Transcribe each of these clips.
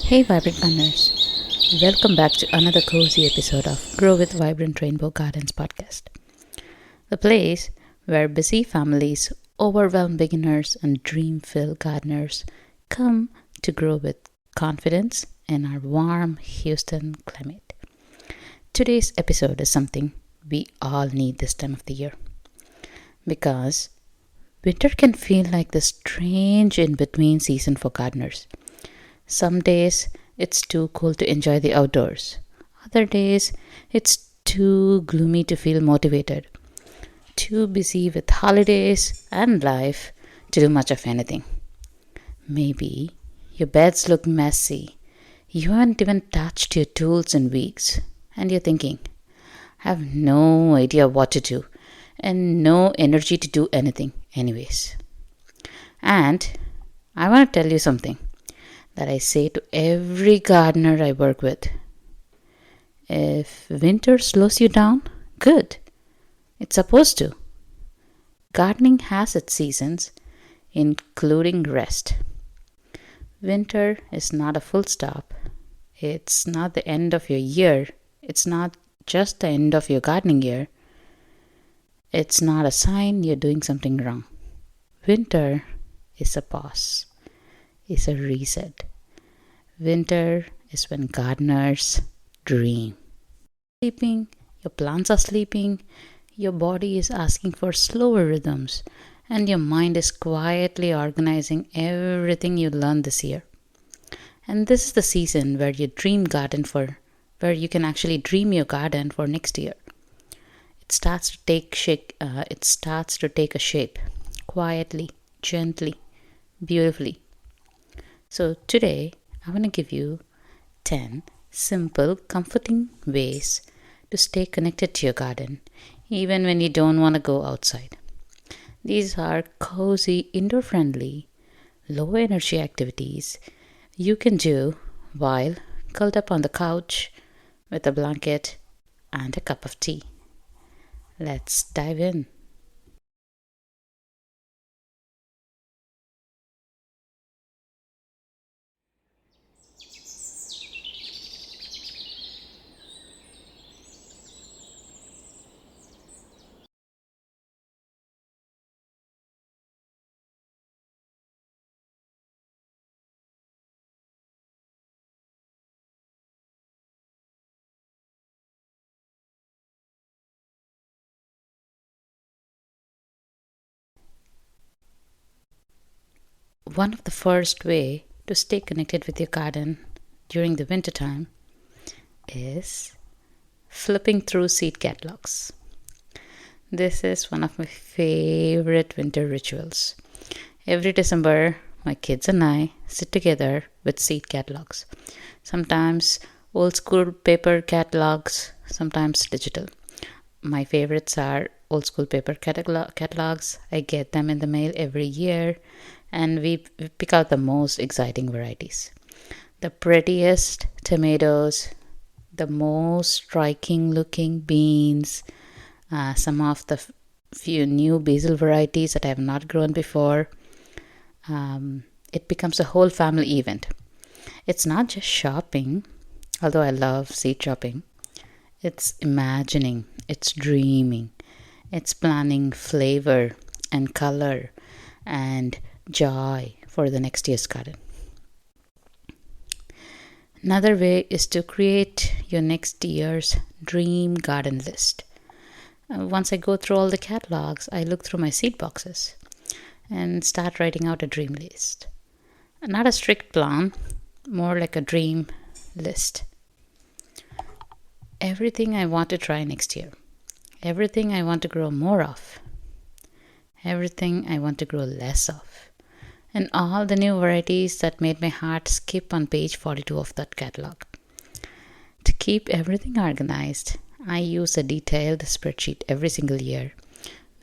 Hey, Vibrant Runners. Welcome back to another cozy episode of Grow with Vibrant Rainbow Gardens podcast, the place where busy families, overwhelmed beginners, and dream filled gardeners come to grow with confidence in our warm Houston climate. Today's episode is something we all need this time of the year because winter can feel like the strange in between season for gardeners. Some days it's too cold to enjoy the outdoors. Other days it's too gloomy to feel motivated. Too busy with holidays and life to do much of anything. Maybe your beds look messy. You haven't even touched your tools in weeks. And you're thinking, I have no idea what to do and no energy to do anything, anyways. And I want to tell you something that I say to every gardener I work with. If winter slows you down, good. It's supposed to. Gardening has its seasons, including rest. Winter is not a full stop. It's not the end of your year. It's not just the end of your gardening year. It's not a sign you're doing something wrong. Winter is a pause. Is a reset. Winter is when gardeners dream. Sleeping, your plants are sleeping, your body is asking for slower rhythms, and your mind is quietly organizing everything you learned this year. And this is the season where you where you can actually dream your garden for next year. It starts to take shape. It starts to take a shape, quietly, gently, beautifully. So today, I want to give you 10 simple, comforting ways to stay connected to your garden, even when you don't want to go outside. These are cozy, indoor-friendly, low-energy activities you can do while curled up on the couch with a blanket and a cup of tea. Let's dive in. One of the first way to stay connected with your garden during the winter time is flipping through seed catalogs. This is one of my favorite winter rituals. Every December, my kids and I sit together with seed catalogs. Sometimes old school paper catalogs, sometimes digital. My favorites are old school paper catalogs. I get them in the mail every year, and we pick out the most exciting varieties. The prettiest tomatoes, the most striking looking beans, some of the few new basil varieties that I have not grown before. It becomes a whole family event. It's not just shopping, although I love seed shopping. It's imagining, it's dreaming, it's planning flavor and color and joy for the next year's garden. Another way is to create your next year's dream garden list. Once I go through all the catalogs, I look through my seed boxes and start writing out a dream list. Not a strict plan, more like a dream list. Everything I want to try next year. Everything I want to grow more of. Everything I want to grow less of. And all the new varieties that made my heart skip on page 42 of that catalog. To keep everything organized, I use a detailed spreadsheet every single year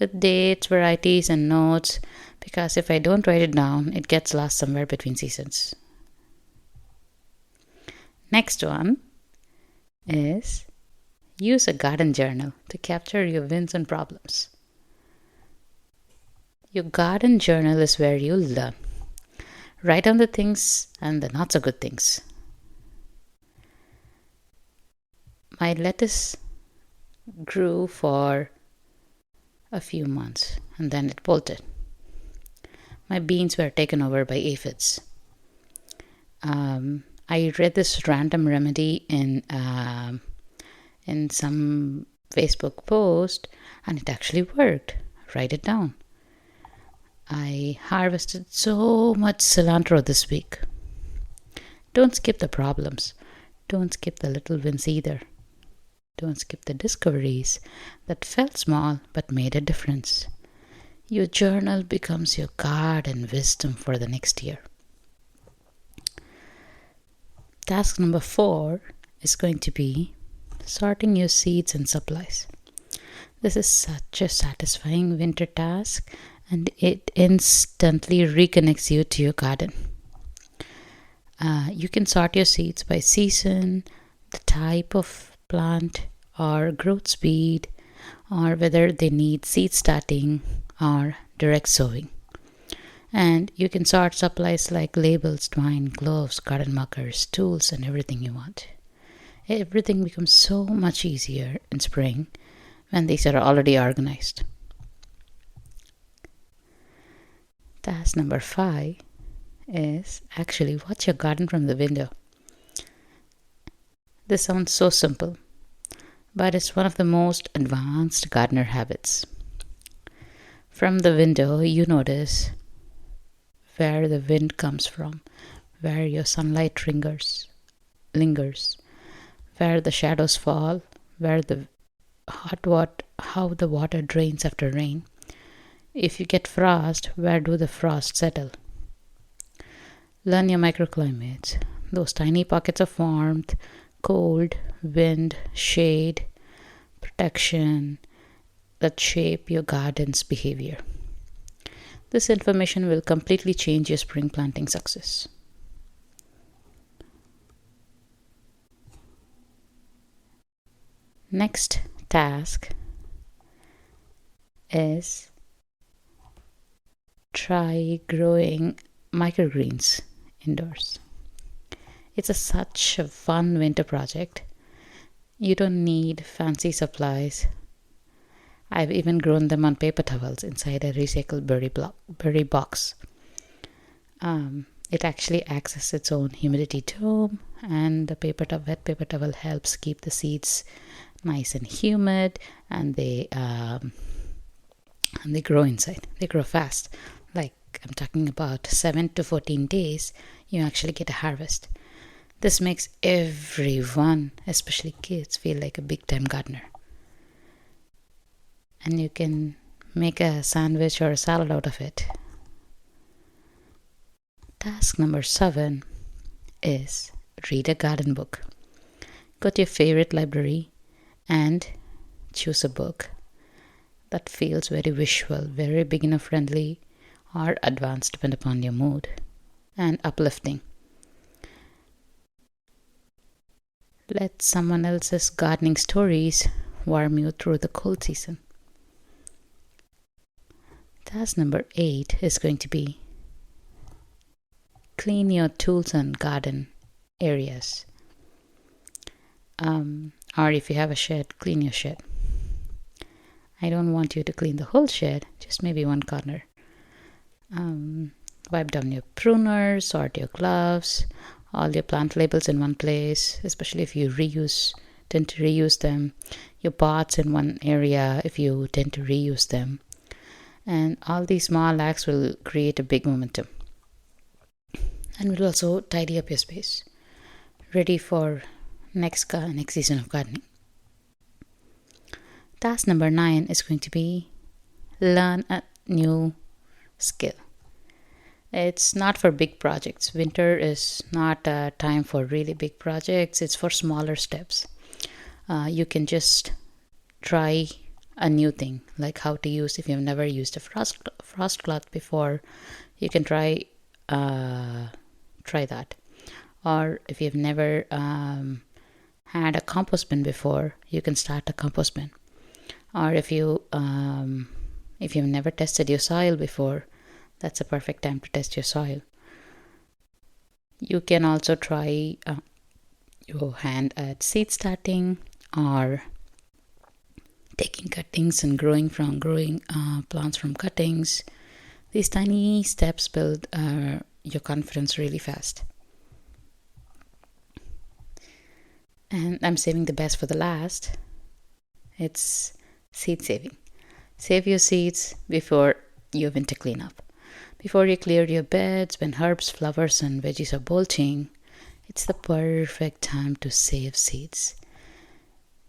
with dates, varieties, and notes, because if I don't write it down, it gets lost somewhere between seasons. Next one is use a garden journal to capture your wins and problems. Your garden journal is where you learn. Write down the things and the not so good things. My lettuce grew for a few months and then it bolted. My beans were taken over by aphids. I read this random remedy in some Facebook post, and it actually worked. Write it down. I harvested so much cilantro this week. Don't skip the problems. Don't skip the little wins either. Don't skip the discoveries that felt small but made a difference. Your journal becomes your garden wisdom for the next year. Task number 4 is going to be sorting your seeds and supplies. This is such a satisfying winter task, and it instantly reconnects you to your garden. You can sort your seeds by season, the type of plant, or growth speed, or whether they need seed starting or direct sowing. And you can sort supplies like labels, twine, gloves, garden markers, tools, and everything you want. Everything becomes so much easier in spring when these are already organized. Task number 5 is actually watch your garden from the window. This sounds so simple, but it's one of the most advanced gardener habits. From the window, you notice where the wind comes from, where your sunlight lingers, where the shadows fall, where the how the water drains after rain. If you get frost, where do the frost settle? Learn your microclimates, those tiny pockets of warmth, cold, wind, shade, protection that shape your garden's behavior. This information will completely change your spring planting success. Next task is try growing microgreens indoors. It's such a fun winter project. You don't need fancy supplies. I've even grown them on paper towels inside a recycled berry box. It actually acts as its own humidity dome, and the wet paper towel helps keep the seeds nice and humid, and they grow inside. They grow fast. Like I'm talking about 7 to 14 days, you actually get a harvest. This makes everyone, especially kids, feel like a big time gardener. And you can make a sandwich or a salad out of it. Task number 7 is read a garden book. Go to your favorite library and choose a book that feels very visual, very beginner friendly, or advanced, depending upon your mood, and uplifting. Let someone else's gardening stories warm you through the cold season. Task number 8 is going to be clean your tools and garden areas. Or if you have a shed, clean your shed. I don't want you to clean the whole shed, just maybe one corner. Wipe down your pruners, sort your gloves, all your plant labels in one place, especially if you tend to reuse them. Your pots in one area if you tend to reuse them. And all these small acts will create a big momentum. And will also tidy up your space, ready for next season of gardening. Task number 9 is going to be learn a new skill. It's not for big projects. Winter is not a time for really big projects. It's for smaller steps. You can just try a new thing, like how to use, if you've never used a frost cloth before, you can try that. Or if you've never had a compost bin before, you can start a compost bin. Or if you've never tested your soil before, that's a perfect time to test your soil. You can also try your hand at seed starting or taking cuttings and growing plants from cuttings. These tiny steps build your confidence really fast. And I'm saving the best for the last. It's seed saving. Save your seeds before your winter cleanup. Before you clear your beds, when herbs, flowers, and veggies are bolting, it's the perfect time to save seeds.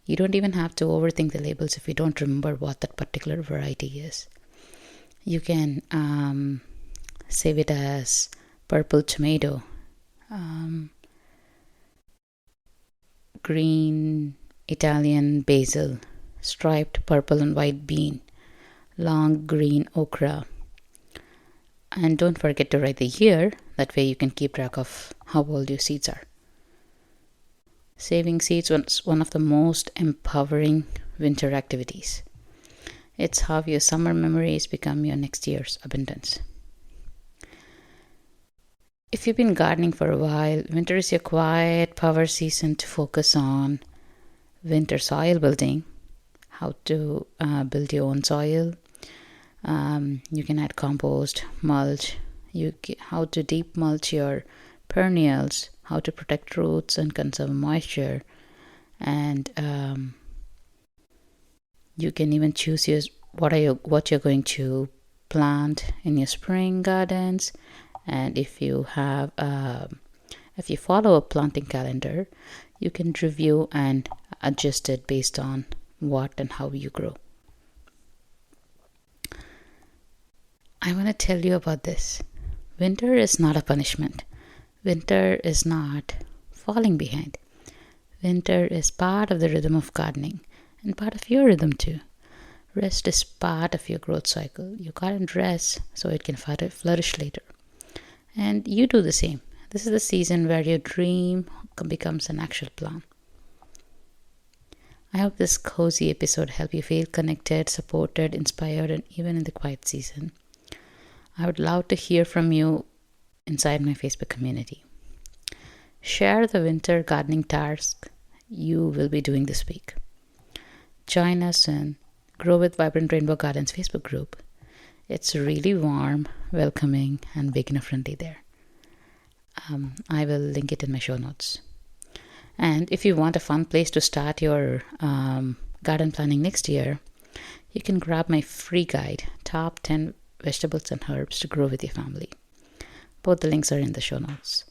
You don't even have to overthink the labels if you don't remember what that particular variety is. You can save it as purple tomato, green Italian basil, striped purple and white bean, long green okra. And don't forget to write the year, that way you can keep track of how old your seeds are. Saving seeds is one of the most empowering winter activities. It's how your summer memories become your next year's abundance. If you've been gardening for a while, winter is your quiet power season to focus on winter soil building, how to build your own soil. You can add compost, mulch, how to deep mulch your perennials, how to protect roots and conserve moisture, and you can even choose what you're going to plant in your spring gardens. And if you follow a planting calendar, you can review and adjust it based on what and how you grow. I want to tell you about this. Winter is not a punishment. Winter is not falling behind. Winter is part of the rhythm of gardening and part of your rhythm too. Rest is part of your growth cycle. You can't rest so it can flourish later. And you do the same. This is the season where your dream becomes an actual plan. I hope this cozy episode helped you feel connected, supported, inspired, and even in the quiet season. I would love to hear from you inside my Facebook community. Share the winter gardening task you will be doing this week. Join us in Grow with Vibrant Rainbow Gardens Facebook group. It's really warm, welcoming, and beginner friendly there. I will link it in my show notes. And if you want a fun place to start your garden planning next year, you can grab my free guide, Top 10 Vegetables and Herbs to Grow with Your Family. Both the links are in the show notes.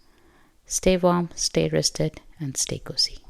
Stay warm, stay rested, and stay cozy.